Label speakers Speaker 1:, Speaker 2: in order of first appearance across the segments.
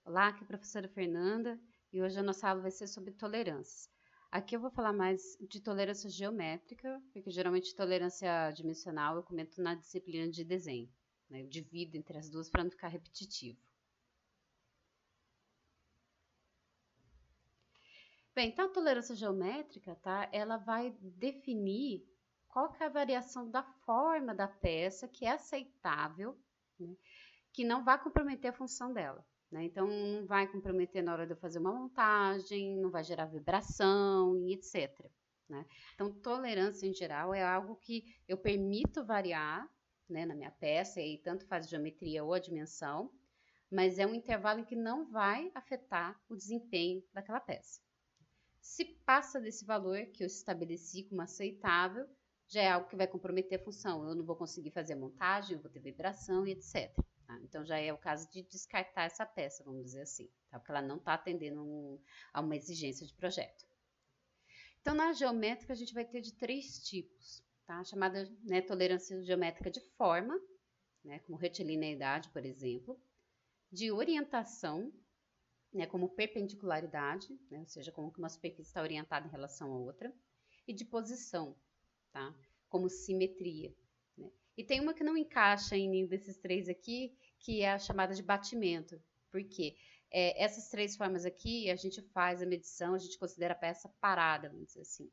Speaker 1: Olá, aqui é a professora Fernanda e hoje a nossa aula vai ser sobre tolerâncias. Aqui eu vou falar mais de tolerância geométrica, porque geralmente tolerância dimensional eu comento na disciplina de desenho, né? Eu divido entre as duas para não ficar repetitivo. Bem, então a tolerância geométrica, tá? Ela vai definir qual que é a variação da forma da peça que é aceitável, né? Que não vai comprometer a função dela. Né? Então, não vai comprometer na hora de eu fazer uma montagem, não vai gerar vibração e etc. Né? Então, tolerância em geral é algo que eu permito variar, né, na minha peça, e tanto faz a geometria ou a dimensão, mas é um intervalo em que não vai afetar o desempenho daquela peça. Se passa desse valor que eu estabeleci como aceitável, já é algo que vai comprometer a função. Eu não vou conseguir fazer a montagem, eu vou ter vibração e etc. Tá? Então, já é o caso de descartar essa peça, vamos dizer assim, tá? Porque ela não está atendendo a uma exigência de projeto. Então, na geométrica, a gente vai ter de 3 tipos, tá? Chamada, né, tolerância geométrica de forma, né, como retilineidade, por exemplo, de orientação, né, como perpendicularidade, né, ou seja, como que uma superfície está orientada em relação a outra, e de posição, tá? Como simetria. Né? E tem uma que não encaixa em nenhum desses 3 aqui, que é a chamada de batimento. Por quê? Essas 3 formas aqui, a gente faz a medição, a gente considera a peça parada, vamos dizer assim.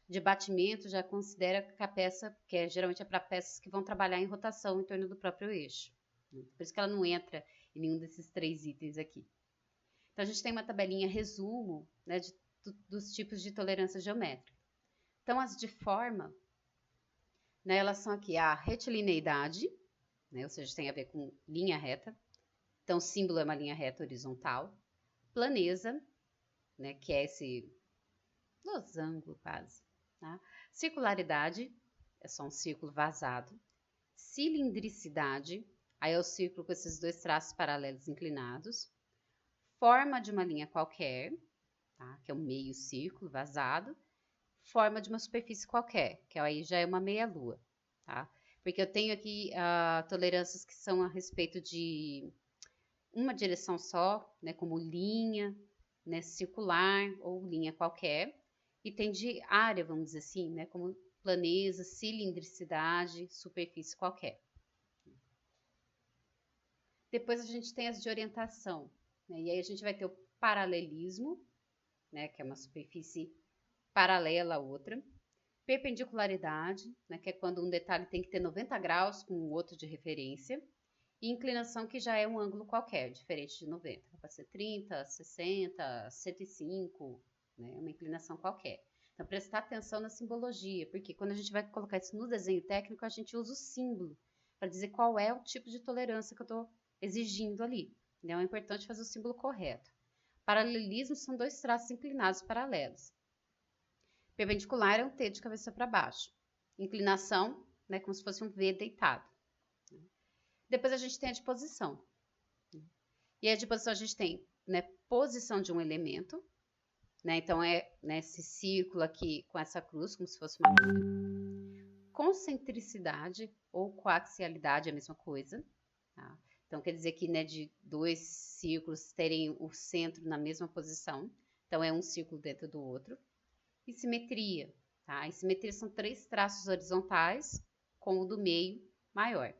Speaker 1: De batimento, já considera que a peça, que geralmente é para peças que vão trabalhar em rotação em torno do próprio eixo. Né? Por isso que ela não entra em nenhum desses 3 itens aqui. Então, a gente tem uma tabelinha resumo, né, dos tipos de tolerância geométrica. Então, as de forma, né, elas são aqui a retilineidade, né, ou seja, tem a ver com linha reta. Então, o símbolo é uma linha reta horizontal. Planeza, né, que é esse losango quase. Tá? Circularidade, é só um círculo vazado. Cilindricidade, aí é o círculo com esses 2 traços paralelos inclinados. Forma de uma linha qualquer, tá? Que é um meio círculo vazado. Forma de uma superfície qualquer, que aí já é uma meia-lua, tá? Porque eu tenho aqui tolerâncias que são a respeito de uma direção só, né, como linha, né, circular ou linha qualquer, e tem de área, vamos dizer assim, né, como planeza, cilindricidade, superfície qualquer. Depois a gente tem as de orientação, né, e aí a gente vai ter o paralelismo, né, que é uma superfície paralela à outra. Perpendicularidade, né, que é quando um detalhe tem que ter 90 graus com o outro de referência. E inclinação, que já é um ângulo qualquer, diferente de 90. Pode ser 30, 60, 105, né, uma inclinação qualquer. Então, prestar atenção na simbologia, porque quando a gente vai colocar isso no desenho técnico, a gente usa o símbolo para dizer qual é o tipo de tolerância que eu estou exigindo ali. Então, é importante fazer o símbolo correto. Paralelismo são 2 traços inclinados paralelos. Perpendicular é um T de cabeça para baixo. Inclinação, né, como se fosse um V deitado. Depois a gente tem a de posição. E a de posição a gente tem, né, posição de um elemento. Né, então, né, esse círculo aqui com essa cruz, como se fosse uma cruz. Concentricidade ou coaxialidade é a mesma coisa. Tá? Então, quer dizer que, né, de 2 círculos terem o centro na mesma posição. Então, é um círculo dentro do outro. E simetria. Tá? E simetria são 3 traços horizontais com o do meio maior.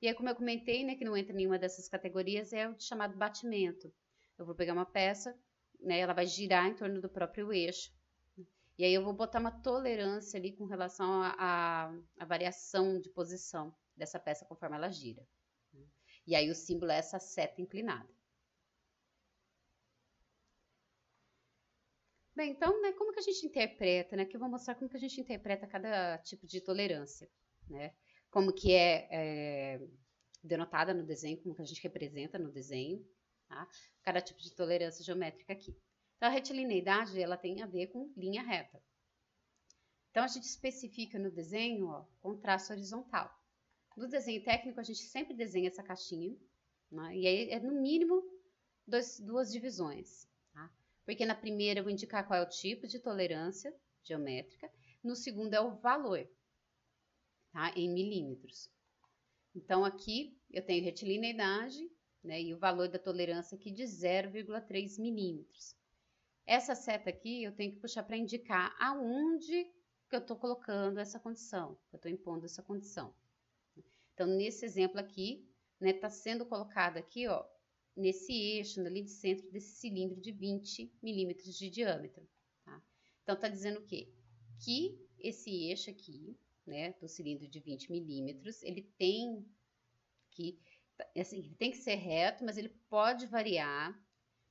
Speaker 1: E aí, como eu comentei, né, que não entra em nenhuma dessas categorias, é o chamado batimento. Eu vou pegar uma peça, né, ela vai girar em torno do próprio eixo. E aí eu vou botar uma tolerância ali com relação à variação de posição dessa peça conforme ela gira. E aí o símbolo é essa seta inclinada. Bem, então, né, como que a gente interpreta, né? Aqui eu vou mostrar como que a gente interpreta cada tipo de tolerância, né? Como que é denotada no desenho, como que a gente representa no desenho, tá? Cada tipo de tolerância geométrica aqui. Então, a retilineidade, ela tem a ver com linha reta. Então, a gente especifica no desenho, ó, com traço horizontal. No desenho técnico, a gente sempre desenha essa caixinha, né? E aí é no mínimo 2 divisões, tá? Porque na primeira eu vou indicar qual é o tipo de tolerância geométrica, no segundo é o valor, tá? Em milímetros. Então, aqui eu tenho retilineidade, né? E o valor da tolerância aqui de 0,3 milímetros. Essa seta aqui eu tenho que puxar para indicar aonde que eu estou colocando essa condição, que eu estou impondo essa condição. Então, nesse exemplo aqui, né, está sendo colocado aqui, ó, nesse eixo, na linha de centro desse cilindro de 20 milímetros de diâmetro. Tá? Então, está dizendo o quê? Que esse eixo aqui, né, do cilindro de 20 milímetros, ele tem que, assim, tem que ser reto, mas ele pode variar,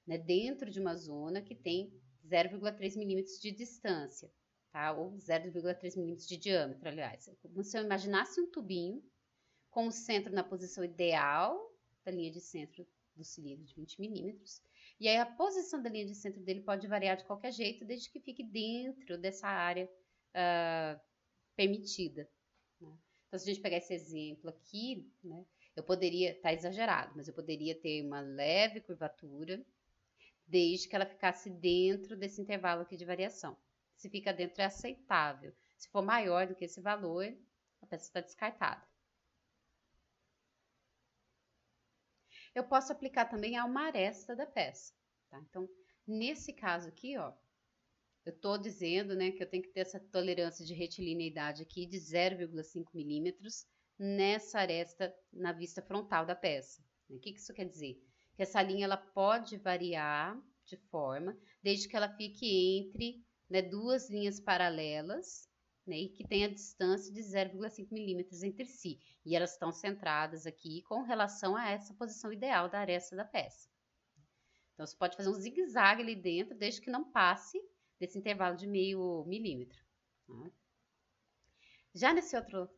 Speaker 1: né, dentro de uma zona que tem 0,3 milímetros de distância, tá? Ou 0,3 milímetros de diâmetro, aliás. Como se eu imaginasse um tubinho com o centro na posição ideal da linha de centro do cilindro de 20 milímetros. E aí a posição da linha de centro dele pode variar de qualquer jeito, desde que fique dentro dessa área permitida. Né? Então, se a gente pegar esse exemplo aqui, né, eu poderia, tá exagerado, mas eu poderia ter uma leve curvatura, desde que ela ficasse dentro desse intervalo aqui de variação. Se fica dentro, é aceitável. Se for maior do que esse valor, a peça está descartada. Eu posso aplicar também a uma aresta da peça. Tá? Então, nesse caso aqui, ó, eu estou dizendo, né, que eu tenho que ter essa tolerância de retilineidade aqui de 0,5 milímetros nessa aresta na vista frontal da peça. O que isso quer dizer? Que essa linha ela pode variar de forma, desde que ela fique entre, né, duas linhas paralelas, né, e que tenha distância de 0,5 milímetros entre si. E elas estão centradas aqui com relação a essa posição ideal da aresta da peça. Então, você pode fazer um zigue-zague ali dentro, desde que não passe desse intervalo de meio milímetro. Tá? Já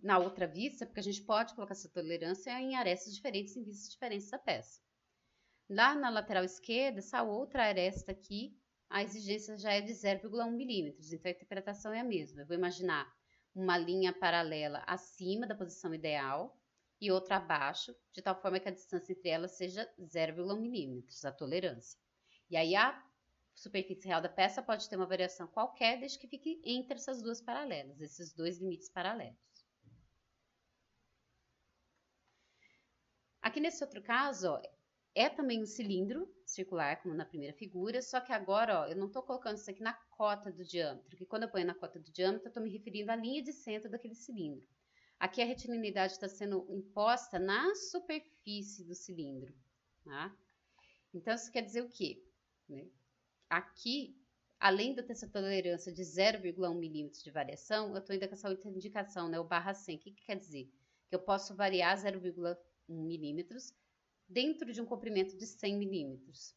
Speaker 1: na outra vista, porque a gente pode colocar essa tolerância em arestas diferentes, em vistas diferentes da peça. Lá na lateral esquerda, essa outra aresta aqui, a exigência já é de 0,1 milímetros, então a interpretação é a mesma. Eu vou imaginar uma linha paralela acima da posição ideal e outra abaixo, de tal forma que a distância entre elas seja 0,1 milímetros, a tolerância. E aí a superfície real da peça pode ter uma variação qualquer, desde que fique entre essas duas paralelas, esses dois limites paralelos. Aqui nesse outro caso, ó, é também um cilindro circular, como na primeira figura, só que agora, ó, eu não estou colocando isso aqui na cota do diâmetro, porque quando eu ponho na cota do diâmetro, eu estou me referindo à linha de centro daquele cilindro. Aqui a retilineidade está sendo imposta na superfície do cilindro. Tá? Então, isso quer dizer o quê? Né? Aqui, além de eu ter essa tolerância de 0,1 milímetros de variação, eu estou ainda com essa outra indicação, né, o barra 100. O que quer dizer? Que eu posso variar 0,1 milímetros dentro de um comprimento de 100 milímetros.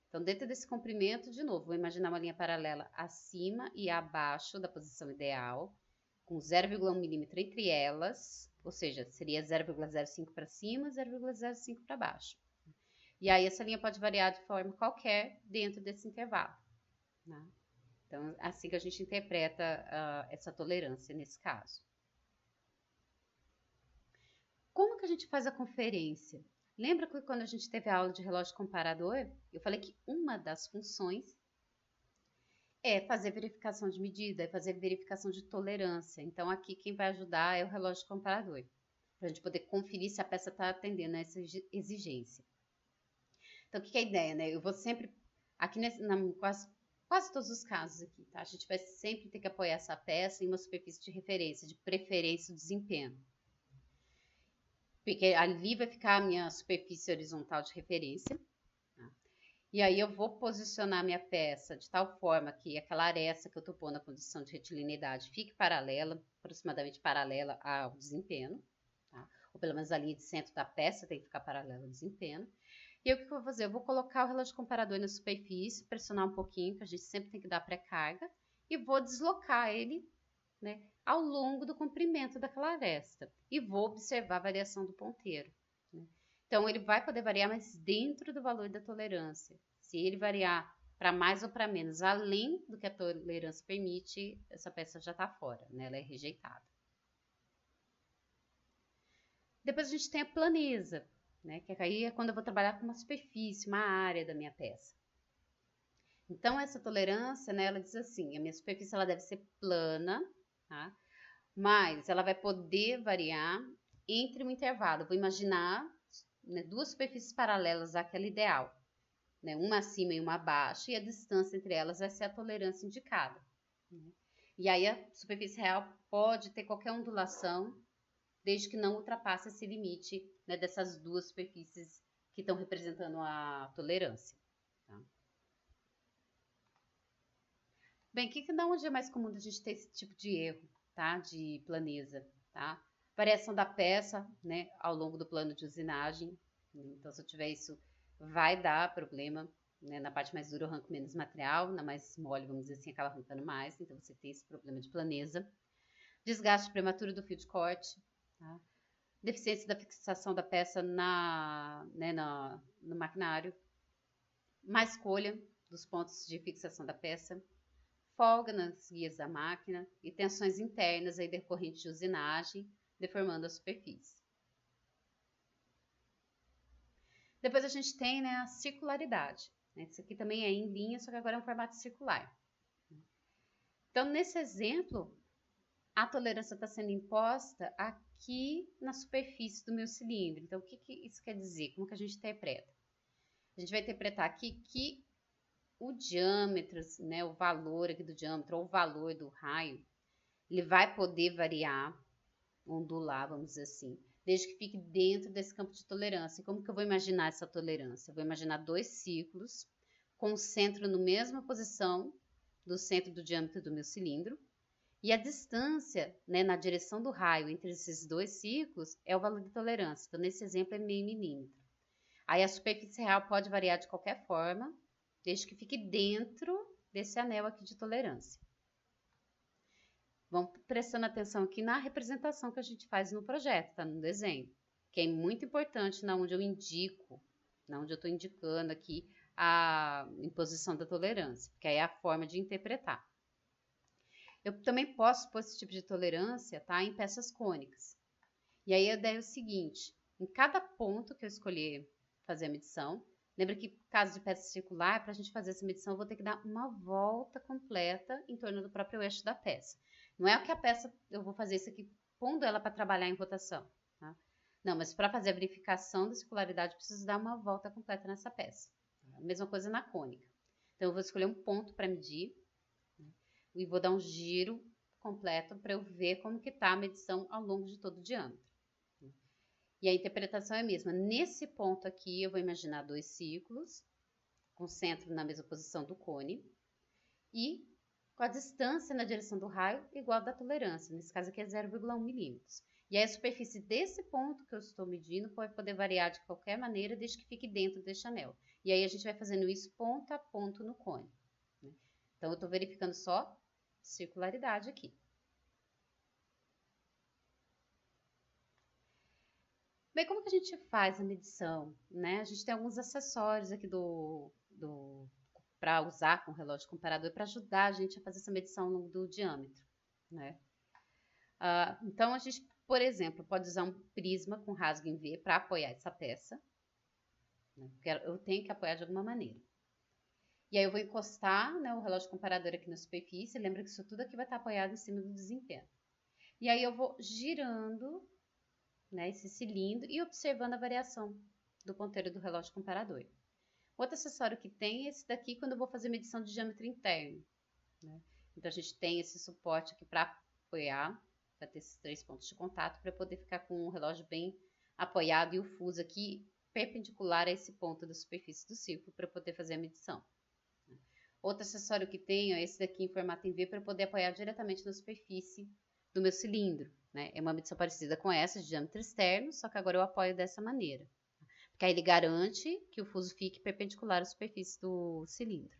Speaker 1: Então, dentro desse comprimento, de novo, vou imaginar uma linha paralela acima e abaixo da posição ideal, com 0,1 milímetro entre elas, ou seja, seria 0,05 para cima, 0,05 para baixo. E aí, essa linha pode variar de forma qualquer dentro desse intervalo. Né? Então, assim que a gente interpreta essa tolerância nesse caso. Como que a gente faz a conferência? Lembra que quando a gente teve a aula de relógio comparador, eu falei que uma das funções é fazer verificação de medida, é fazer verificação de tolerância. Então, aqui quem vai ajudar é o relógio comparador, para a gente poder conferir se a peça está atendendo a essa exigência. Então, o que é a ideia, né? Eu vou sempre, aqui quase todos os casos aqui, tá? A gente vai sempre ter que apoiar essa peça em uma superfície de referência, de preferência do desempenho. Porque ali vai ficar a minha superfície horizontal de referência. Tá? E aí eu vou posicionar minha peça de tal forma que aquela aresta que eu estou pondo na condição de retilineidade fique paralela, aproximadamente paralela ao desempenho. Tá? Ou pelo menos a linha de centro da peça tem que ficar paralela ao desempenho. E aí o que eu vou fazer? Eu vou colocar o relógio comparador na superfície, pressionar um pouquinho, que a gente sempre tem que dar pré-carga, e vou deslocar ele, né, ao longo do comprimento daquela aresta. E vou observar a variação do ponteiro. Né? Então, ele vai poder variar, mas dentro do valor da tolerância. Se ele variar para mais ou para menos, além do que a tolerância permite, essa peça já está fora, né? Ela é rejeitada. Depois a gente tem a planeza, né? Que aí é quando eu vou trabalhar com uma superfície, uma área da minha peça. Então, essa tolerância, né, ela diz assim, a minha superfície ela deve ser plana, tá? Mas ela vai poder variar entre um intervalo. Eu vou imaginar né, duas superfícies paralelas àquela ideal, né, uma acima e uma abaixo, e a distância entre elas vai ser a tolerância indicada. Né? E aí a superfície real pode ter qualquer ondulação, desde que não ultrapasse esse limite, né, dessas duas superfícies que estão representando a tolerância. Tá? Bem, da onde é mais comum a gente ter esse tipo de erro, tá? De planeza, tá? Variação da peça, né, ao longo do plano de usinagem. Então, se eu tiver isso, vai dar problema, né? Na parte mais dura eu arranco menos material, na mais mole, vamos dizer assim, acaba arrancando mais. Então, você tem esse problema de planeza. Desgaste prematuro do fio de corte, tá? Deficiência da fixação da peça no maquinário. Má escolha dos pontos de fixação da peça. Folga nas guias da máquina e tensões internas aí decorrentes de usinagem, deformando a superfície. Depois a gente tem, né, a circularidade. Isso aqui também é em linha, só que agora é um formato circular. Então, nesse exemplo, a tolerância está sendo imposta aqui na superfície do meu cilindro. Então, o que isso quer dizer? Como que a gente interpreta? A gente vai interpretar aqui que o diâmetro, né, o valor aqui do diâmetro, ou o valor do raio, ele vai poder variar, ondular, vamos dizer assim, desde que fique dentro desse campo de tolerância. E como que eu vou imaginar essa tolerância? Eu vou imaginar dois ciclos, com o centro na mesma posição do centro do diâmetro do meu cilindro, e a distância, né, na direção do raio entre esses dois ciclos é o valor de tolerância. Então, nesse exemplo, é meio milímetro. Aí, a superfície real pode variar de qualquer forma, desde que fique dentro desse anel aqui de tolerância. Vamos prestando atenção aqui na representação que a gente faz no projeto, tá? No desenho, que é muito importante na onde eu indico, na onde eu estou indicando aqui a imposição da tolerância, porque aí é a forma de interpretar. Eu também posso pôr esse tipo de tolerância, tá, em peças cônicas. E aí a ideia é o seguinte, em cada ponto que eu escolher fazer a medição, lembra que no caso de peça circular, para a gente fazer essa medição, eu vou ter que dar uma volta completa em torno do próprio eixo da peça. Não é o que a peça, eu vou fazer isso aqui pondo ela para trabalhar em rotação, tá? Não, mas para fazer a verificação da circularidade, eu preciso dar uma volta completa nessa peça. A mesma coisa na cônica. Então, eu vou escolher um ponto para medir, né, e vou dar um giro completo para eu ver como que está a medição ao longo de todo o diâmetro. E a interpretação é a mesma. Nesse ponto aqui, eu vou imaginar dois ciclos, com o centro na mesma posição do cone, e com a distância na direção do raio igual da tolerância. Nesse caso aqui é 0,1 milímetros. E aí a superfície desse ponto que eu estou medindo pode poder variar de qualquer maneira, desde que fique dentro deste anel. E aí a gente vai fazendo isso ponto a ponto no cone. Né? Então, eu estou verificando só circularidade aqui. Bem, como que a gente faz a medição, né? A gente tem alguns acessórios aqui para usar com o relógio comparador para ajudar a gente a fazer essa medição ao longo do diâmetro, né? Então, a gente, por exemplo, pode usar um prisma com rasgo em V para apoiar essa peça, né? Porque eu tenho que apoiar de alguma maneira. E aí eu vou encostar, né, o relógio comparador aqui na superfície, lembra que isso tudo aqui vai estar apoiado em cima do desempenho. E aí eu vou girando, né, esse cilindro e observando a variação do ponteiro do relógio comparador. Outro acessório que tem é esse daqui quando eu vou fazer medição de diâmetro interno. Né? Então, a gente tem esse suporte aqui para apoiar, para ter esses 3 pontos de contato, para poder ficar com o relógio bem apoiado e o fuso aqui perpendicular a esse ponto da superfície do círculo para poder fazer a medição. Outro acessório que tenho é esse daqui em formato em V para poder apoiar diretamente na superfície do meu cilindro. Né? É uma medição parecida com essa de diâmetro externo, só que agora eu apoio dessa maneira. Porque aí ele garante que o fuso fique perpendicular à superfície do cilindro.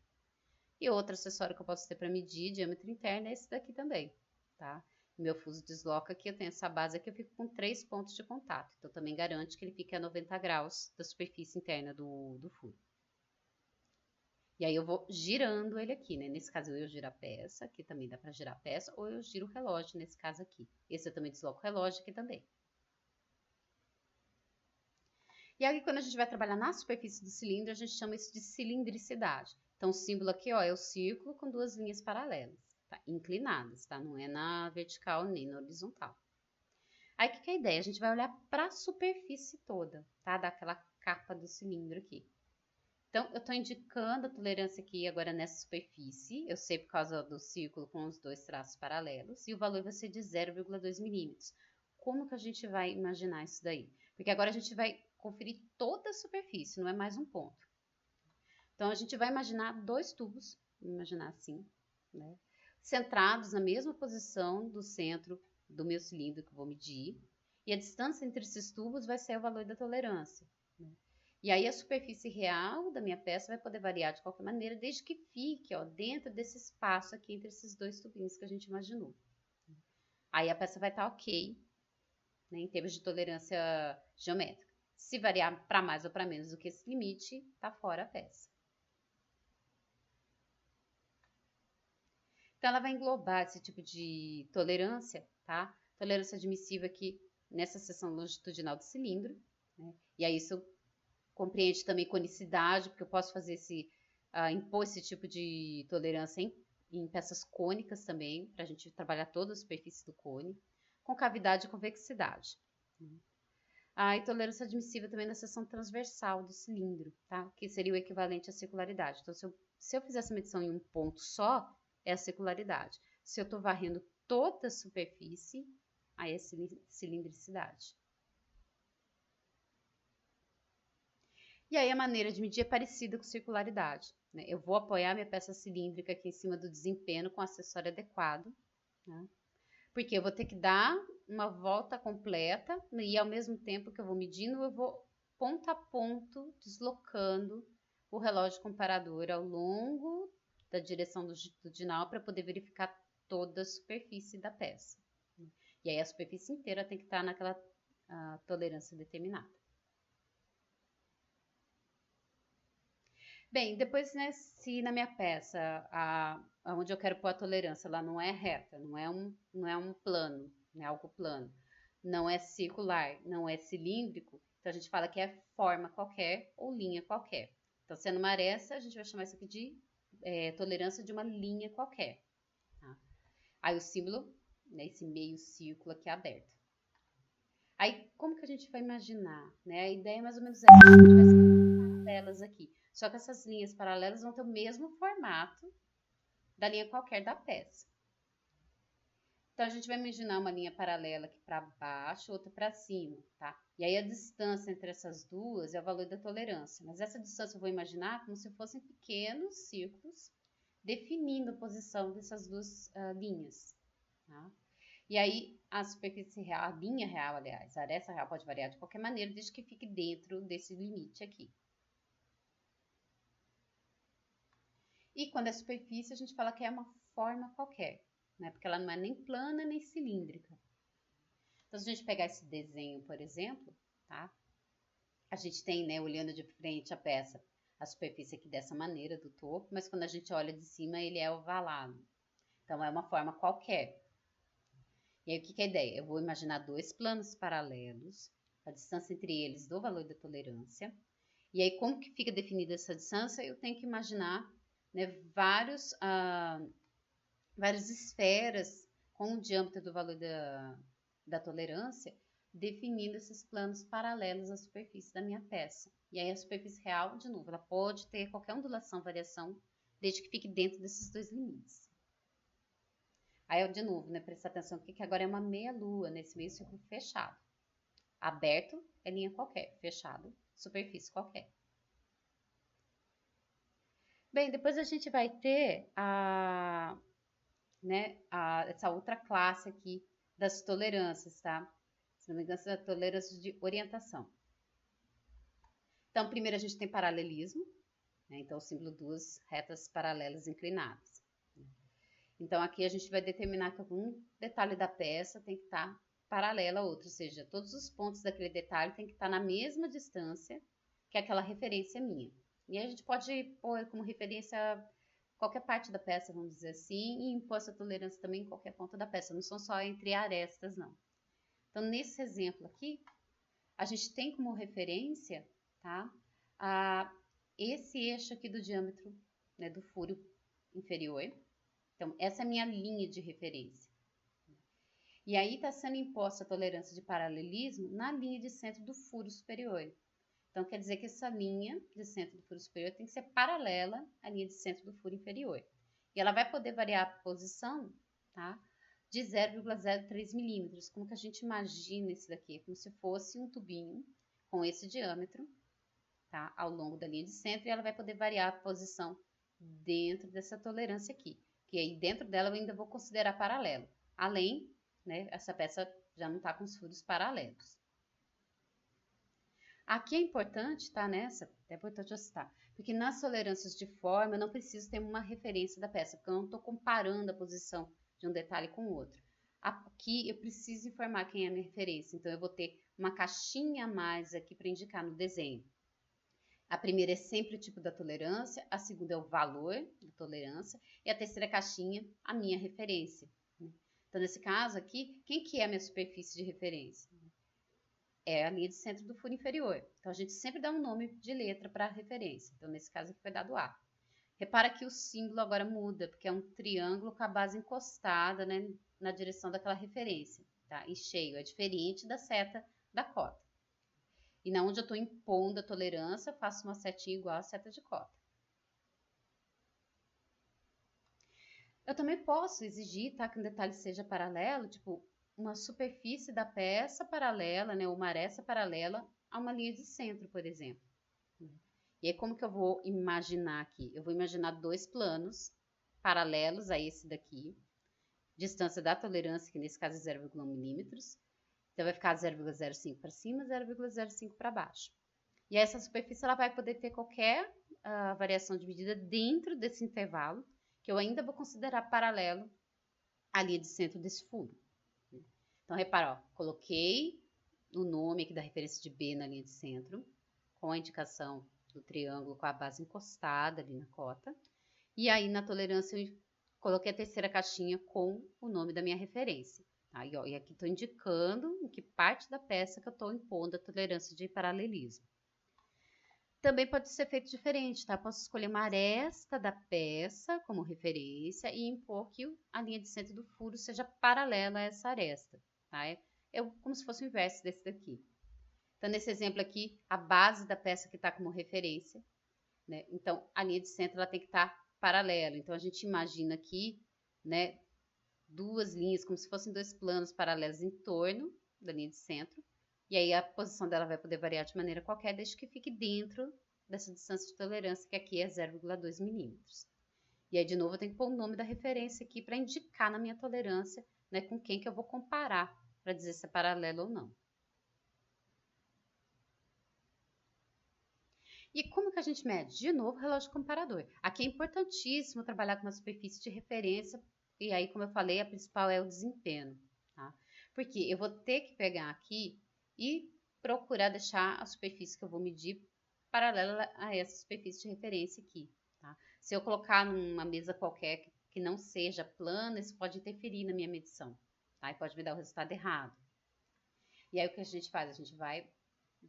Speaker 1: E outro acessório que eu posso ter para medir diâmetro interno é esse daqui também, tá? Meu fuso desloca aqui, eu tenho essa base aqui, eu fico com 3 pontos de contato. Então, também garante que ele fique a 90 graus da superfície interna do furo. E aí eu vou girando ele aqui, né? Nesse caso eu giro a peça, aqui também dá para girar a peça, ou eu giro o relógio nesse caso aqui. Esse eu também desloco o relógio aqui também. E aí quando a gente vai trabalhar na superfície do cilindro, a gente chama isso de cilindricidade. Então o símbolo aqui, ó, é o círculo com duas linhas paralelas, tá? Inclinadas, tá? Não é na vertical nem na horizontal. Aí, o que é a ideia? A gente vai olhar para a superfície toda, tá? Daquela capa do cilindro aqui. Então, eu estou indicando a tolerância aqui agora nessa superfície. Eu sei por causa do círculo com os dois traços paralelos. E o valor vai ser de 0,2 milímetros. Como que a gente vai imaginar isso daí? Porque agora a gente vai conferir toda a superfície, não é mais um ponto. Então, a gente vai imaginar dois tubos, vamos imaginar assim, né? Centrados na mesma posição do centro do meu cilindro que eu vou medir. E a distância entre esses tubos vai ser o valor da tolerância, né? E aí a superfície real da minha peça vai poder variar de qualquer maneira, desde que fique, ó, dentro desse espaço aqui entre esses dois tubinhos que a gente imaginou. Aí a peça vai estar ok, né, em termos de tolerância geométrica. Se variar para mais ou para menos do que esse limite, está fora a peça. Então, ela vai englobar esse tipo de tolerância, tá? Tolerância admissível aqui nessa seção longitudinal do cilindro, né? E aí isso compreende também conicidade, porque eu posso fazer impor esse tipo de tolerância em peças cônicas também, para a gente trabalhar toda a superfície do cone, concavidade e convexidade. A tolerância admissível também na seção transversal do cilindro, tá? Que seria o equivalente à circularidade. Então, se eu fizer essa medição em um ponto só, é a circularidade. Se eu estou varrendo toda a superfície, aí é cilindricidade. E aí a maneira de medir é parecida com circularidade, né? Eu vou apoiar minha peça cilíndrica aqui em cima do desempenho com o acessório adequado, né? Porque eu vou ter que dar uma volta completa e ao mesmo tempo que eu vou medindo, eu vou ponto a ponto deslocando o relógio comparador ao longo da direção longitudinal para poder verificar toda a superfície da peça. E aí a superfície inteira tem que estar naquela tolerância determinada. Bem, depois, né, se na minha peça, onde eu quero pôr a tolerância, ela não é reta, não é um plano, não é algo plano, não é circular, não é cilíndrico, então a gente fala que é forma qualquer ou linha qualquer. Então, sendo uma aresta, a gente vai chamar isso aqui de tolerância de uma linha qualquer. Tá? Aí o símbolo, né, esse meio círculo aqui aberto. Aí, como que a gente vai imaginar? Né? A ideia é mais ou menos essa, a gente vai seguir paralelas aqui. Só que essas linhas paralelas vão ter o mesmo formato da linha qualquer da peça. Então, a gente vai imaginar uma linha paralela aqui para baixo, outra para cima, tá? E aí, a distância entre essas duas é o valor da tolerância. Mas essa distância eu vou imaginar como se fossem pequenos círculos definindo a posição dessas duas linhas, tá? E aí, a superfície real, a linha real, aliás, a aresta real pode variar de qualquer maneira, desde que fique dentro desse limite aqui. E quando é superfície, a gente fala que é uma forma qualquer, né? Porque ela não é nem plana nem cilíndrica. Então, se a gente pegar esse desenho, por exemplo, tá? A gente tem, né, olhando de frente a peça, a superfície aqui dessa maneira, do topo, mas quando a gente olha de cima, ele é ovalado. Então, é uma forma qualquer. E aí, o que é a ideia? Eu vou imaginar dois planos paralelos, a distância entre eles do valor da tolerância. E aí, como que fica definida essa distância? Eu tenho que imaginar, né, várias esferas com o diâmetro do valor da tolerância, definindo esses planos paralelos à superfície da minha peça. E aí a superfície real, de novo, ela pode ter qualquer ondulação, variação, desde que fique dentro desses dois limites. Aí, de novo, né, prestar atenção que agora é uma meia-lua nesse meio círculo fechado. Aberto é linha qualquer, fechado, superfície qualquer. Bem, depois a gente vai ter essa outra classe aqui das tolerâncias, tá? Se não me engano, é tolerância de orientação. Então, primeiro a gente tem paralelismo, né? Então, o símbolo duas retas paralelas inclinadas. Então, aqui a gente vai determinar que algum detalhe da peça tem que estar paralela a outro, ou seja, todos os pontos daquele detalhe tem que estar na mesma distância que aquela referência minha. E aí a gente pode pôr como referência qualquer parte da peça, vamos dizer assim, e impor essa tolerância também em qualquer ponto da peça, não são só entre arestas, não. Então, nesse exemplo aqui, a gente tem como referência, tá, esse eixo aqui do diâmetro, né, do furo inferior. Então, essa é a minha linha de referência. E aí está sendo imposta a tolerância de paralelismo na linha de centro do furo superior. Então, quer dizer que essa linha de centro do furo superior tem que ser paralela à linha de centro do furo inferior. E ela vai poder variar a posição, tá, de 0,03 milímetros. Como que a gente imagina isso daqui? Como se fosse um tubinho com esse diâmetro, tá, ao longo da linha de centro, e ela vai poder variar a posição dentro dessa tolerância aqui. Que aí dentro dela eu ainda vou considerar paralelo. Além, né, essa peça já não está com os furos paralelos. Aqui é importante, tá, nessa, é importante eu citar, porque nas tolerâncias de forma eu não preciso ter uma referência da peça, porque eu não estou comparando a posição de um detalhe com o outro. Aqui eu preciso informar quem é a minha referência, então eu vou ter uma caixinha a mais aqui para indicar no desenho. A primeira é sempre o tipo da tolerância, a segunda é o valor da tolerância e a terceira caixinha, a minha referência. Então, nesse caso aqui, quem que é a minha superfície de referência? É a linha de centro do furo inferior. Então, a gente sempre dá um nome de letra para a referência. Então, nesse caso aqui foi dado A. Repara que o símbolo agora muda, porque é um triângulo com a base encostada, né, na direção daquela referência. Tá? E cheio, é diferente da seta da cota. E na onde eu estou impondo a tolerância, eu faço uma setinha igual a seta de cota. Eu também posso exigir, tá, que um detalhe seja paralelo, tipo, uma superfície da peça paralela, né, uma aresta paralela a uma linha de centro, por exemplo. E aí, como que eu vou imaginar aqui? Eu vou imaginar dois planos paralelos a esse daqui, distância da tolerância, que nesse caso é 0,1 milímetros. Então, vai ficar 0,05 para cima, 0,05 para baixo. E essa superfície ela vai poder ter qualquer variação de medida dentro desse intervalo, que eu ainda vou considerar paralelo à linha de centro desse furo. Então, repara, ó, coloquei o nome aqui da referência de B na linha de centro, com a indicação do triângulo com a base encostada ali na cota. E aí, na tolerância, eu coloquei a terceira caixinha com o nome da minha referência. Tá? E aqui estou indicando em que parte da peça que eu estou impondo a tolerância de paralelismo. Também pode ser feito diferente, tá? Posso escolher uma aresta da peça como referência e impor que a linha de centro do furo seja paralela a essa aresta, tá? É como se fosse o inverso desse daqui. Então, nesse exemplo aqui, a base da peça que está como referência, né? Então, a linha de centro ela tem que estar paralela. Então, a gente imagina aqui, né, duas linhas, como se fossem dois planos paralelos em torno da linha de centro. E aí, a posição dela vai poder variar de maneira qualquer, desde que fique dentro dessa distância de tolerância, que aqui é 0,2 milímetros. E aí, de novo, eu tenho que pôr o nome da referência aqui para indicar na minha tolerância, né, com quem que eu vou comparar, para dizer se é paralelo ou não. E como que a gente mede? De novo, relógio comparador. Aqui é importantíssimo trabalhar com uma superfície de referência, e aí, como eu falei, a principal é o desempenho, tá? Porque eu vou ter que pegar aqui e procurar deixar a superfície que eu vou medir paralela a essa superfície de referência aqui, tá? Se eu colocar numa mesa qualquer que não seja plana, isso pode interferir na minha medição, tá? E pode me dar o resultado errado. E aí, o que a gente faz? A gente vai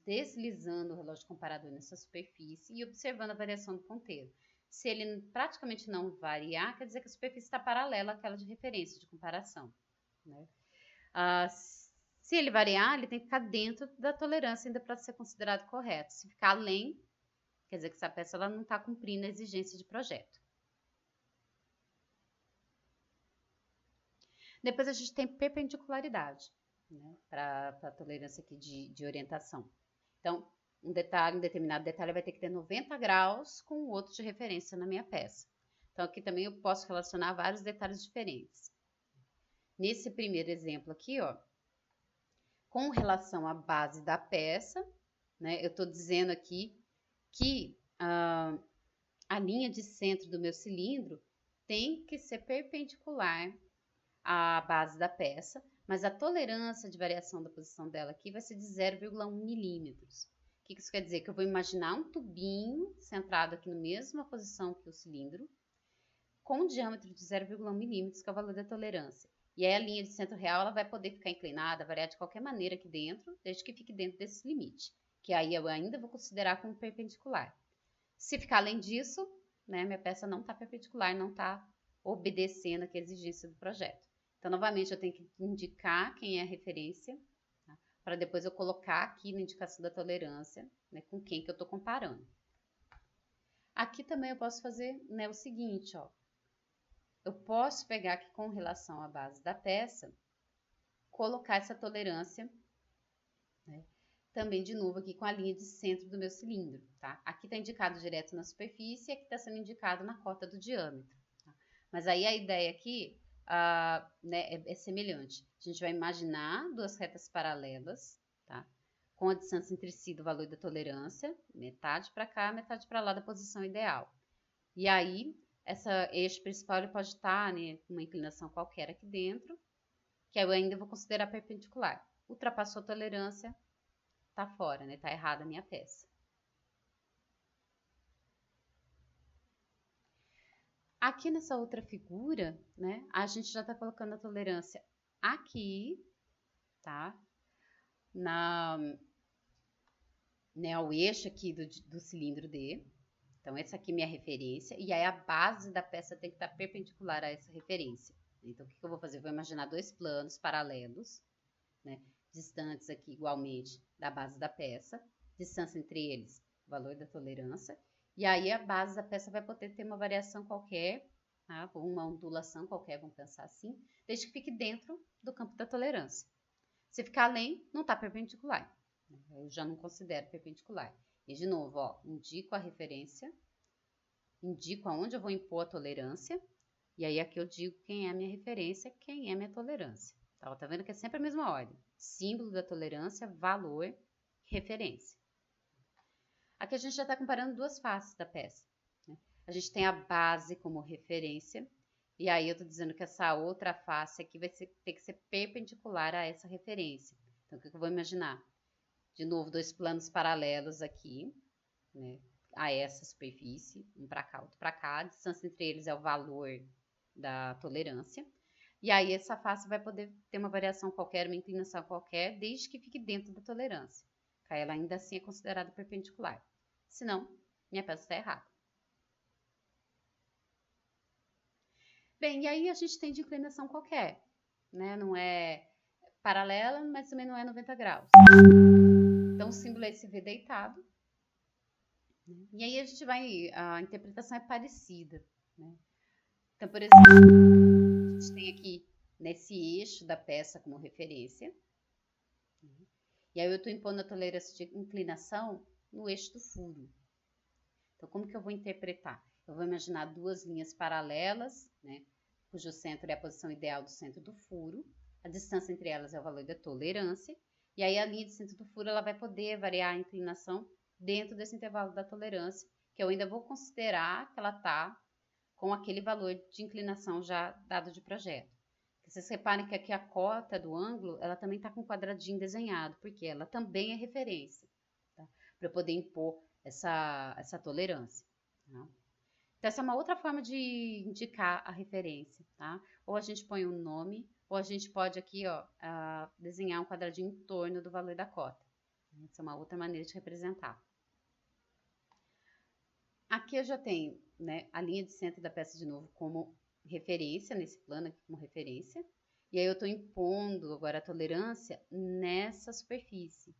Speaker 1: deslizando o relógio comparador nessa superfície e observando a variação do ponteiro. Se ele praticamente não variar, quer dizer que a superfície está paralela àquela de referência, de comparação, né? Se ele variar, ele tem que ficar dentro da tolerância ainda para ser considerado correto. Se ficar além, quer dizer que essa peça ela não está cumprindo a exigência de projeto. Depois a gente tem perpendicularidade, né, para a tolerância aqui de orientação. Então, um determinado detalhe vai ter que ter 90 graus com o outro de referência na minha peça. Então, aqui também eu posso relacionar vários detalhes diferentes. Nesse primeiro exemplo aqui, ó, com relação à base da peça, né, eu estou dizendo aqui que a linha de centro do meu cilindro tem que ser perpendicular à base da peça, mas a tolerância de variação da posição dela aqui vai ser de 0,1 milímetros. O que isso quer dizer? Que eu vou imaginar um tubinho centrado aqui na mesma posição que o cilindro, com um diâmetro de 0,1 milímetros, que é o valor da tolerância. E aí a linha de centro real ela vai poder ficar inclinada, variar de qualquer maneira aqui dentro, desde que fique dentro desse limite, que aí eu ainda vou considerar como perpendicular. Se ficar além disso, né, minha peça não está perpendicular, não está obedecendo aqui a exigência do projeto. Então, novamente, eu tenho que indicar quem é a referência, tá? Para depois eu colocar aqui na indicação da tolerância, né, com quem que eu estou comparando. Aqui também eu posso fazer, né, o seguinte, ó. Eu posso pegar aqui com relação à base da peça, colocar essa tolerância, né, também de novo aqui com a linha de centro do meu cilindro, tá? Aqui está indicado direto na superfície e aqui está sendo indicado na cota do diâmetro, tá? Mas aí a ideia aqui, né, é semelhante. A gente vai imaginar duas retas paralelas, tá? Com a distância entre si do valor da tolerância, metade para cá, metade para lá da posição ideal. E aí, essa eixo principal ele pode estar, né, com uma inclinação qualquer aqui dentro, que eu ainda vou considerar perpendicular. Ultrapassou a tolerância, tá fora, né? Tá errada a minha peça. Aqui nessa outra figura, né, a gente já tá colocando a tolerância aqui, tá? Né, o eixo aqui do cilindro D. Então, essa aqui é minha referência. E aí, a base da peça tem que estar perpendicular a essa referência. Então, o que eu vou fazer? Eu vou imaginar dois planos paralelos, né, distantes aqui igualmente da base da peça, distância entre eles, o valor da tolerância, e aí a base da peça vai poder ter uma variação qualquer, tá? Uma ondulação qualquer, vamos pensar assim, desde que fique dentro do campo da tolerância. Se ficar além, não está perpendicular, eu já não considero perpendicular. E de novo, ó, indico a referência, indico aonde eu vou impor a tolerância, e aí aqui eu digo quem é a minha referência, quem é a minha tolerância. Tá vendo que é sempre a mesma ordem. Símbolo da tolerância, valor, referência. Aqui a gente já está comparando duas faces da peça, né? A gente tem a base como referência, e aí eu estou dizendo que essa outra face aqui vai ter que ser perpendicular a essa referência. Então, o que eu vou imaginar? De novo, dois planos paralelos aqui, né, a essa superfície, um para cá, outro para cá. A distância entre eles é o valor da tolerância. E aí essa face vai poder ter uma variação qualquer, uma inclinação qualquer, desde que fique dentro da tolerância. Ela ainda assim é considerada perpendicular. Senão, minha peça está errada. Bem, e aí a gente tem de inclinação qualquer, né? Não é paralela, mas também não é 90 graus. Então, o símbolo é esse V deitado. E aí a interpretação é parecida, né? Então, por exemplo, a gente tem aqui nesse eixo da peça como referência. E aí eu estou impondo a tolerância de inclinação no eixo do furo. Então, como que eu vou interpretar? Eu vou imaginar duas linhas paralelas, né, cujo centro é a posição ideal do centro do furo. A distância entre elas é o valor da tolerância. E aí a linha de centro do furo ela vai poder variar a inclinação dentro desse intervalo da tolerância, que eu ainda vou considerar que ela está com aquele valor de inclinação já dado de projeto. Vocês reparem que aqui a cota do ângulo, ela também está com um quadradinho desenhado, porque ela também é referência, tá? Para eu poder impor essa tolerância, tá? Então, essa é uma outra forma de indicar a referência, tá? Ou a gente põe um nome, ou a gente pode aqui, ó, desenhar um quadradinho em torno do valor da cota. Essa é uma outra maneira de representar. Aqui eu já tenho, né, a linha de centro da peça de novo como referência, nesse plano aqui como referência. E aí eu estou impondo agora a tolerância nessa superfície.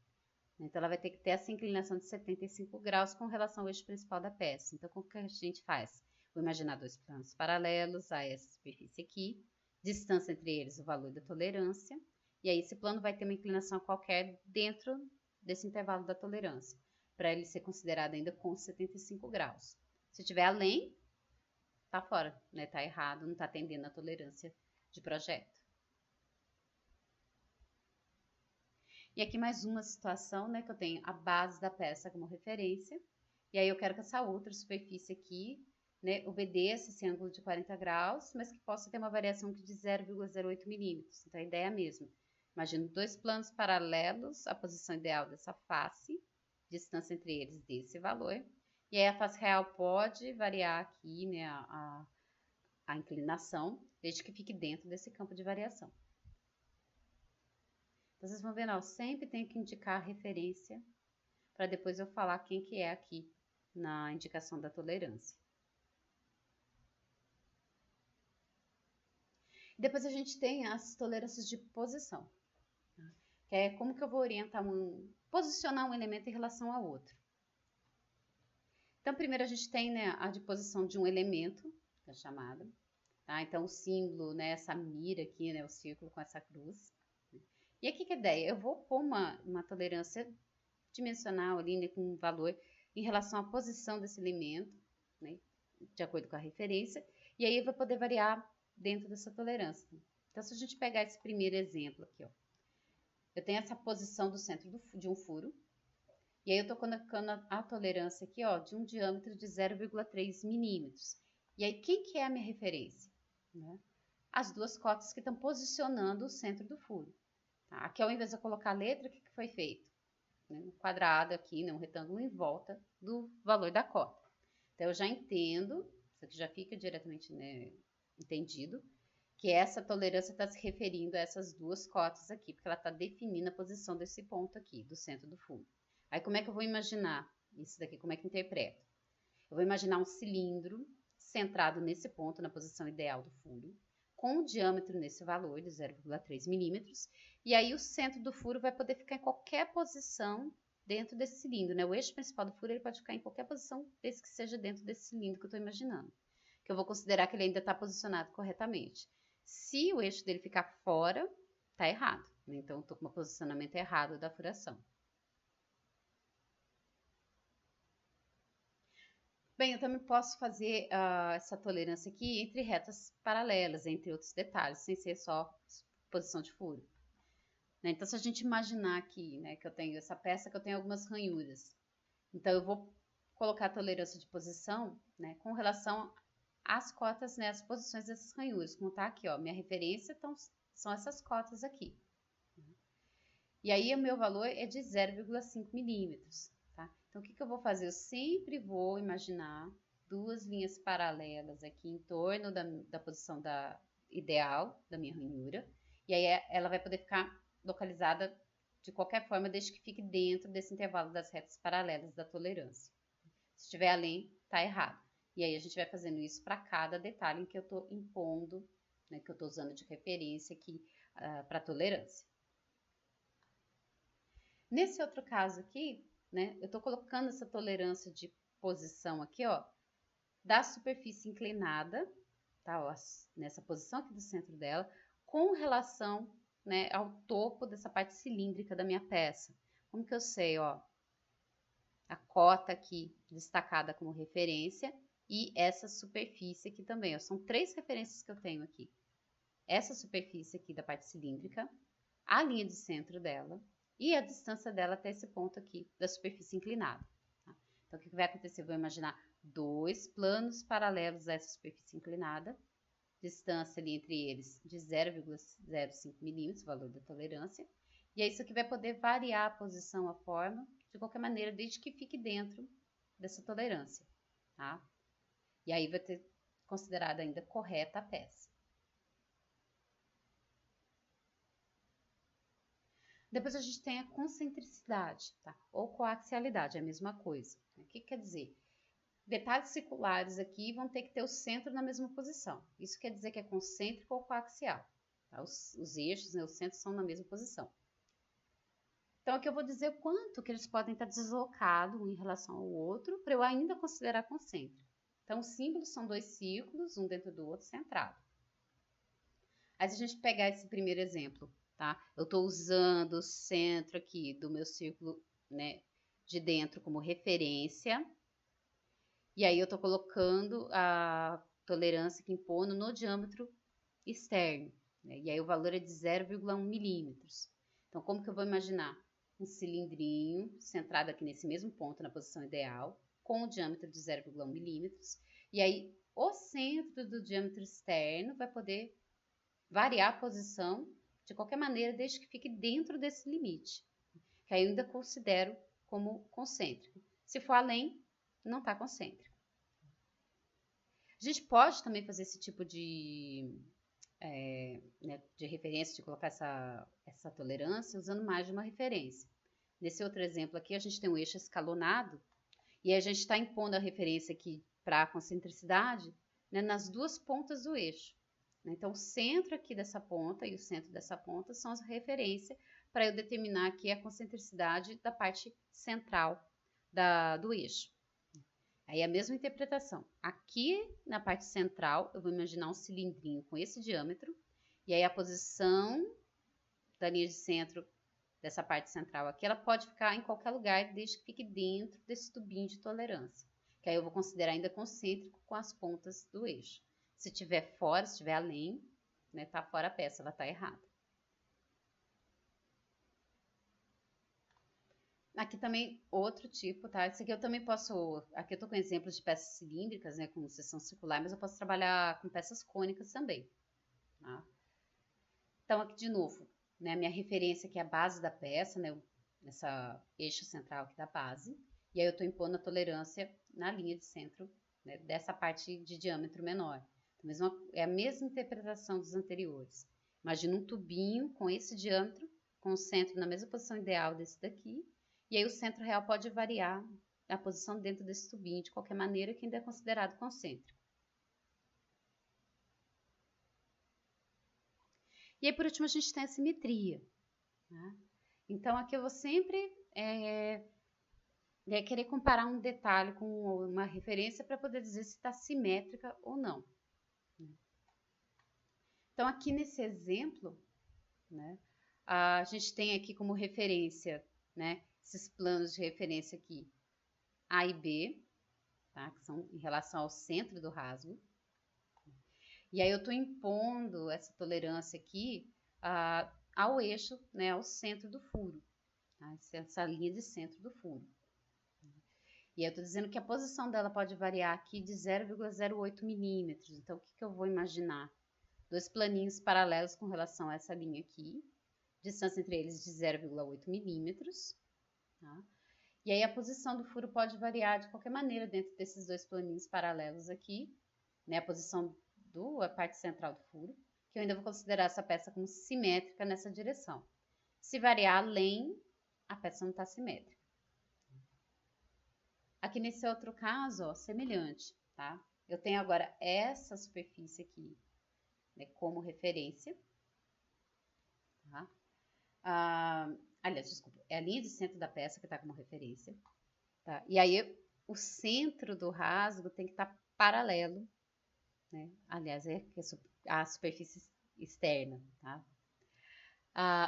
Speaker 1: Então, ela vai ter que ter essa inclinação de 75 graus com relação ao eixo principal da peça. Então, como que a gente faz? Vou imaginar dois planos paralelos a essa superfície aqui. Distância entre eles, o valor da tolerância. E aí, esse plano vai ter uma inclinação qualquer dentro desse intervalo da tolerância, para ele ser considerado ainda com 75 graus. Se tiver além, tá fora, né? Tá errado, não tá atendendo a tolerância de projeto. E aqui mais uma situação, né, que eu tenho a base da peça como referência, e aí eu quero que essa outra superfície aqui, né, obedeça esse ângulo de 40 graus, mas que possa ter uma variação de 0,08 milímetros. Então, a ideia é a mesma. Imagino dois planos paralelos, a posição ideal dessa face, distância entre eles desse valor, e aí a face real pode variar aqui, né, a inclinação, desde que fique dentro desse campo de variação. Então, vocês vão ver, eu sempre tenho que indicar a referência para depois eu falar quem que é aqui na indicação da tolerância. Depois a gente tem as tolerâncias de posição, tá? Que é como que eu vou orientar posicionar um elemento em relação a outro. Então, primeiro a gente tem, né, a de posição de um elemento, que é chamada, tá? Então, o símbolo, né, essa mira aqui, né, o círculo com essa cruz. E aqui que é a ideia? Eu vou pôr uma tolerância dimensional ali, né, com um valor em relação à posição desse elemento, né, de acordo com a referência, e aí vai poder variar dentro dessa tolerância. Então, se a gente pegar esse primeiro exemplo aqui, ó, eu tenho essa posição do centro de um furo, e aí eu estou colocando a tolerância aqui, ó, de um diâmetro de 0,3 milímetros. E aí, quem que é a minha referência? Né? As duas cotas que estão posicionando o centro do furo. Tá? Aqui, ao invés de eu colocar a letra, o que foi feito? Um quadrado aqui, né, um retângulo em volta do valor da cota. Então, eu já entendo, isso aqui já fica diretamente, né, entendido, que essa tolerância está se referindo a essas duas cotas aqui, porque ela está definindo a posição desse ponto aqui, do centro do furo. Aí, como é que eu vou imaginar isso daqui? Como é que eu interpreto? Eu vou imaginar um cilindro centrado nesse ponto, na posição ideal do furo, com o diâmetro nesse valor de 0,3 milímetros, e aí o centro do furo vai poder ficar em qualquer posição dentro desse cilindro, né? O eixo principal do furo ele pode ficar em qualquer posição, desde que seja dentro desse cilindro que eu estou imaginando, que eu vou considerar que ele ainda está posicionado corretamente. Se o eixo dele ficar fora, está errado, né? Então eu estou com um posicionamento errado da furação. Bem, eu também posso fazer essa tolerância aqui entre retas paralelas, entre outros detalhes, sem ser só posição de furo. Né? Então, se a gente imaginar aqui, né, que eu tenho essa peça que eu tenho algumas ranhuras, então eu vou colocar a tolerância de posição, né, com relação às cotas, né, as posições dessas ranhuras, como tá aqui, ó, minha referência são essas cotas aqui. E aí o meu valor é de 0,5 milímetros. Tá? Então, o que eu vou fazer? Eu sempre vou imaginar duas linhas paralelas aqui em torno da posição ideal da minha ranhura. E aí ela vai poder ficar localizada de qualquer forma, desde que fique dentro desse intervalo das retas paralelas da tolerância. Se estiver além, está errado. E aí a gente vai fazendo isso para cada detalhe em que eu estou impondo, né, que eu estou usando de referência aqui para tolerância. Nesse outro caso aqui, né, eu estou colocando essa tolerância de posição aqui, ó, da superfície inclinada, tá, ó, nessa posição aqui do centro dela, com relação, né, ao topo dessa parte cilíndrica da minha peça. Como que eu sei, ó? A cota aqui destacada como referência e essa superfície aqui também, ó. São três referências que eu tenho aqui. Essa superfície aqui da parte cilíndrica, a linha de centro dela, e a distância dela até esse ponto aqui da superfície inclinada. Tá? Então, o que vai acontecer? Eu vou imaginar dois planos paralelos a essa superfície inclinada, distância ali entre eles de 0,05 milímetros, valor da tolerância, e aí isso aqui vai poder variar a posição, a forma, de qualquer maneira, desde que fique dentro dessa tolerância. Tá? E aí vai ter considerado ainda correta a peça. Depois a gente tem a concentricidade, tá? Ou coaxialidade, é a mesma coisa. O que quer dizer? Detalhes circulares aqui vão ter que ter o centro na mesma posição. Isso quer dizer que é concêntrico ou coaxial. Tá? Os eixos, né, os centros são na mesma posição. Então, aqui eu vou dizer o quanto que eles podem estar deslocados um em relação ao outro, para eu ainda considerar concêntrico. Então, os símbolos são dois círculos, um dentro do outro, centrado. Aí, se a gente pegar esse primeiro exemplo, tá? Eu estou usando o centro aqui do meu círculo, né, de dentro como referência. E aí eu estou colocando a tolerância que impondo no diâmetro externo. Né? E aí o valor é de 0,1 milímetros. Então, como que eu vou imaginar? Um cilindrinho centrado aqui nesse mesmo ponto, na posição ideal, com o diâmetro de 0,1 milímetros. E aí o centro do diâmetro externo vai poder variar a posição de qualquer maneira, desde que fique dentro desse limite, que aí eu ainda considero como concêntrico. Se for além, não está concêntrico. A gente pode também fazer esse tipo né, de referência, de colocar essa tolerância usando mais de uma referência. Nesse outro exemplo aqui, a gente tem um eixo escalonado e a gente está impondo a referência aqui para a concentricidade, né, nas duas pontas do eixo. né? Então, o centro aqui dessa ponta e o centro dessa ponta são as referências para eu determinar aqui a concentricidade da parte central do eixo. Aí a mesma interpretação. Aqui na parte central, eu vou imaginar um cilindrinho com esse diâmetro, e aí a posição da linha de centro dessa parte central aqui, ela pode ficar em qualquer lugar, desde que fique dentro desse tubinho de tolerância, que aí eu vou considerar ainda concêntrico com as pontas do eixo. Se tiver fora, se tiver além, né, tá fora a peça, ela tá errada. Aqui também outro tipo, tá? Esse aqui eu também posso... Aqui eu tô com exemplos de peças cilíndricas, né? Com seção circular, mas eu posso trabalhar com peças cônicas também, tá? Então, aqui de novo, né? A minha referência aqui é a base da peça, né? Essa eixo central aqui da base. E aí eu tô impondo a tolerância na linha de centro, né? Dessa parte de diâmetro menor. Então, é a mesma interpretação dos anteriores. Imagina um tubinho com esse diâmetro, com o centro na mesma posição ideal desse daqui. E aí o centro real pode variar a posição dentro desse tubinho de qualquer maneira, que ainda é considerado concêntrico. E aí, por último, a gente tem a simetria, né? Então, aqui eu vou sempre querer comparar um detalhe com uma referência para poder dizer se está simétrica ou não. Então, aqui nesse exemplo, né, a gente tem aqui como referência, né, esses planos de referência aqui, A e B, tá, que são em relação ao centro do rasgo. E aí eu estou impondo essa tolerância aqui ao eixo, né, ao centro do furo, tá, essa linha de centro do furo. E eu estou dizendo que a posição dela pode variar aqui de 0,08 milímetros. Então, o que eu vou imaginar? Dois planinhos paralelos com relação a essa linha aqui, distância entre eles de 0,8 milímetros, tá? E aí a posição do furo pode variar de qualquer maneira dentro desses dois planinhos paralelos aqui, né? A posição da parte central do furo, que eu ainda vou considerar essa peça como simétrica nessa direção. Se variar além, a peça não está simétrica. Aqui nesse outro caso, ó, semelhante, tá? Eu tenho agora essa superfície aqui, né, como referência, tá? Aliás, desculpa, é a linha de centro da peça que está como referência, tá? E aí o centro do rasgo tem que estar paralelo, né? Aliás, é a superfície externa, tá?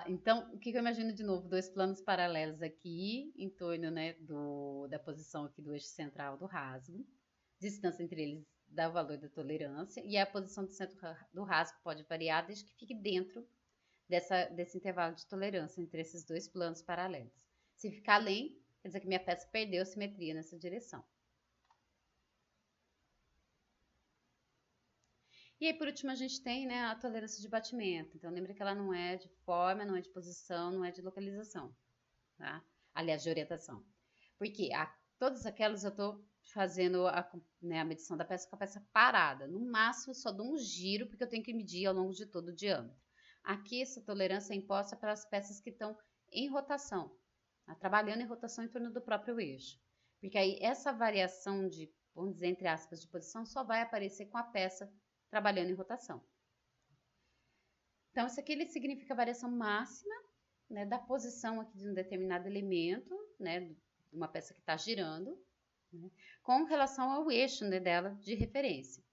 Speaker 1: Então, o que eu imagino de novo? Dois planos paralelos aqui, em torno, né, da posição aqui do eixo central do rasgo. Distância entre eles dá o valor da tolerância. E a posição do centro do rasgo pode variar desde que fique dentro desse intervalo de tolerância entre esses dois planos paralelos. Se ficar além, quer dizer que minha peça perdeu a simetria nessa direção. E aí, por último, a gente tem, né, a tolerância de batimento. Então, lembra que ela não é de forma, não é de posição, não é de localização, tá? Aliás, de orientação. Porque todas aquelas eu estou fazendo né, a medição da peça com a peça parada. No máximo, só dou um giro, porque eu tenho que medir ao longo de todo o diâmetro. Aqui, essa tolerância é imposta para as peças que estão em rotação, tá? Trabalhando em rotação em torno do próprio eixo. Porque aí, essa variação de, vamos dizer, entre aspas, de posição, só vai aparecer com a peça trabalhando em rotação. Então, isso aqui ele significa a variação máxima, né, da posição aqui de um determinado elemento, né, de uma peça que está girando, né, com relação ao eixo, né, dela de referência.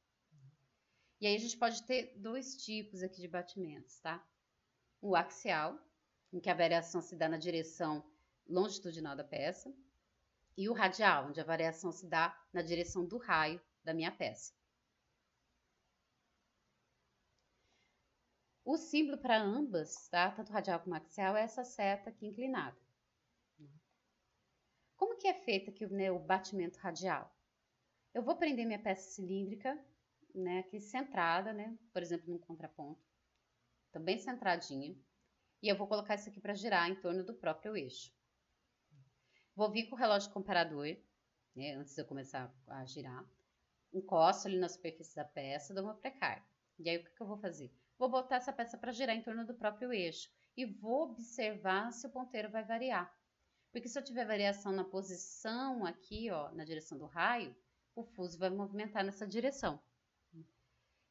Speaker 1: E aí a gente pode ter dois tipos aqui de batimentos, tá? O axial, em que a variação se dá na direção longitudinal da peça, e o radial, onde a variação se dá na direção do raio da minha peça. O símbolo para ambas, tá? Tanto radial como axial, é essa seta aqui inclinada. Como que é feito aqui, né, o batimento radial? Eu vou prender minha peça cilíndrica, né, aqui centrada, né, por exemplo, num contraponto. Então, bem centradinha. E eu vou colocar isso aqui para girar em torno do próprio eixo. Vou vir com o relógio comparador, né, antes de eu começar a girar. Encosto ali na superfície da peça, dou uma pré-carga. E aí, o que eu vou fazer? Vou botar essa peça para girar em torno do próprio eixo e vou observar se o ponteiro vai variar. Porque se eu tiver variação na posição aqui, ó, na direção do raio, o fuso vai movimentar nessa direção.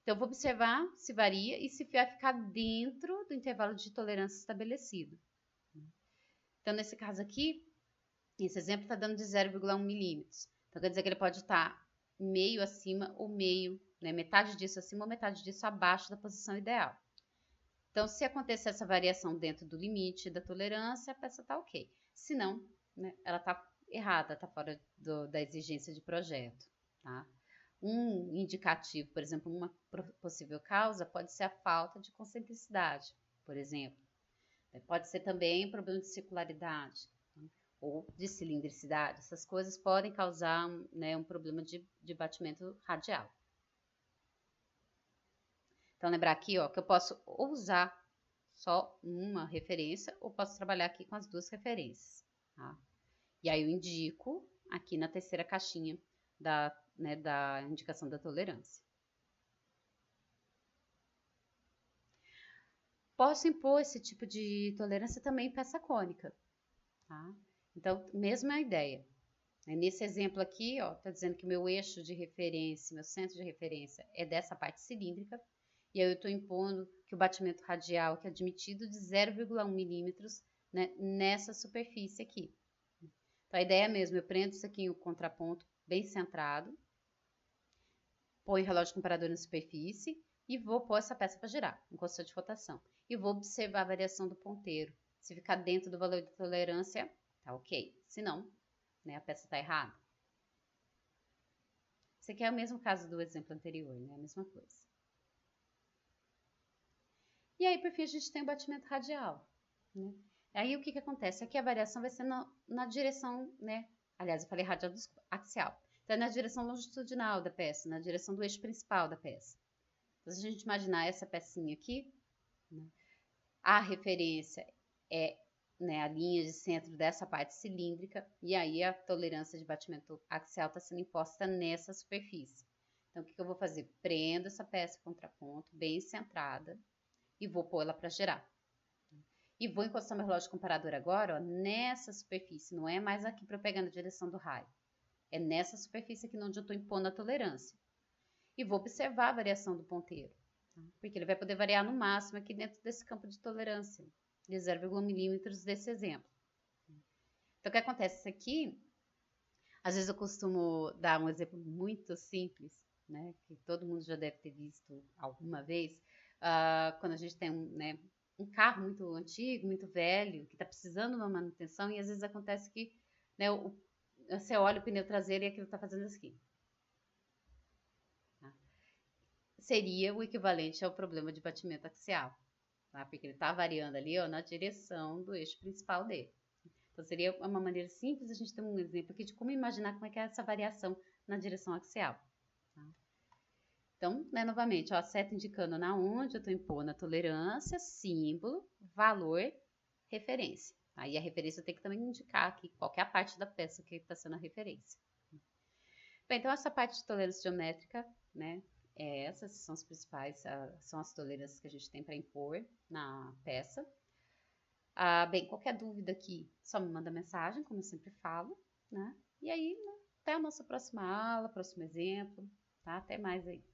Speaker 1: Então, eu vou observar se varia e se vai ficar dentro do intervalo de tolerância estabelecido. Então, nesse caso aqui, esse exemplo está dando de 0,1 milímetros. Então, quer dizer que ele pode estar meio acima ou meio, né, metade disso acima ou metade disso abaixo da posição ideal. Então, se acontecer essa variação dentro do limite da tolerância, a peça está ok. Se não, né, ela está errada, está fora da exigência de projeto. Tá? Um indicativo, por exemplo, uma possível causa pode ser a falta de concentricidade, por exemplo. Pode ser também problema de circularidade, né, ou de cilindricidade. Essas coisas podem causar, né, um problema de batimento radial. Então, lembrar aqui, ó, que eu posso usar só uma referência ou posso trabalhar aqui com as duas referências. Tá? E aí eu indico aqui na terceira caixinha da indicação da tolerância. Posso impor esse tipo de tolerância também em peça cônica. Tá? Então, mesma ideia. Nesse exemplo aqui, está dizendo que meu eixo de referência, meu centro de referência é dessa parte cilíndrica, e aí eu estou impondo que o batimento radial que é admitido de 0,1 milímetros, né, nessa superfície aqui. Então, a ideia é mesmo, eu prendo isso aqui em um contraponto bem centrado, ponho o relógio comparador na superfície e vou pôr essa peça para girar, em constante rotação. E vou observar a variação do ponteiro. Se ficar dentro do valor de tolerância, tá ok. Se não, né, a peça está errada. Esse aqui é o mesmo caso do exemplo anterior, né? A mesma coisa. E aí, por fim, a gente tem o batimento radial, né? Aí, o que acontece? Aqui a variação vai ser na direção, né? Aliás, eu falei radial axial. Então, é na direção longitudinal da peça, na direção do eixo principal da peça. Então, se a gente imaginar essa pecinha aqui, né, a referência é, né, a linha de centro dessa parte cilíndrica, e aí a tolerância de batimento axial está sendo imposta nessa superfície. Então, o que eu vou fazer? Prendo essa peça contraponto, bem centrada, e vou pôr ela para girar. E vou encostar meu relógio comparador agora, ó, nessa superfície, não é mais aqui para eu pegar na direção do raio. É nessa superfície aqui onde eu estou impondo a tolerância. E vou observar a variação do ponteiro, tá? Porque ele vai poder variar no máximo aqui dentro desse campo de tolerância, de 0,1 milímetros desse exemplo. Então, o que acontece? Isso aqui, às vezes eu costumo dar um exemplo muito simples, né, que todo mundo já deve ter visto alguma vez, quando a gente tem um carro muito antigo, muito velho, que está precisando de uma manutenção, e às vezes acontece que, né, você olha o pneu traseiro e aquilo está fazendo assim. Tá? Seria o equivalente ao problema de batimento axial, tá? Porque ele está variando ali, ó, na direção do eixo principal dele. Então, seria uma maneira simples a gente ter um exemplo aqui de como imaginar como é que é essa variação na direção axial. Tá? Então, né, novamente, ó, a seta indicando na onde eu estou impondo a tolerância, símbolo, valor, referência. Aí a referência tem que também indicar aqui qual é a parte da peça que está sendo a referência. Bem, então essa parte de tolerância geométrica, né, essas são as principais, são as tolerâncias que a gente tem para impor na peça. Bem, qualquer dúvida aqui, só me manda mensagem, como eu sempre falo, né? E aí, né, até a nossa próxima aula, próximo exemplo, tá? Até mais aí.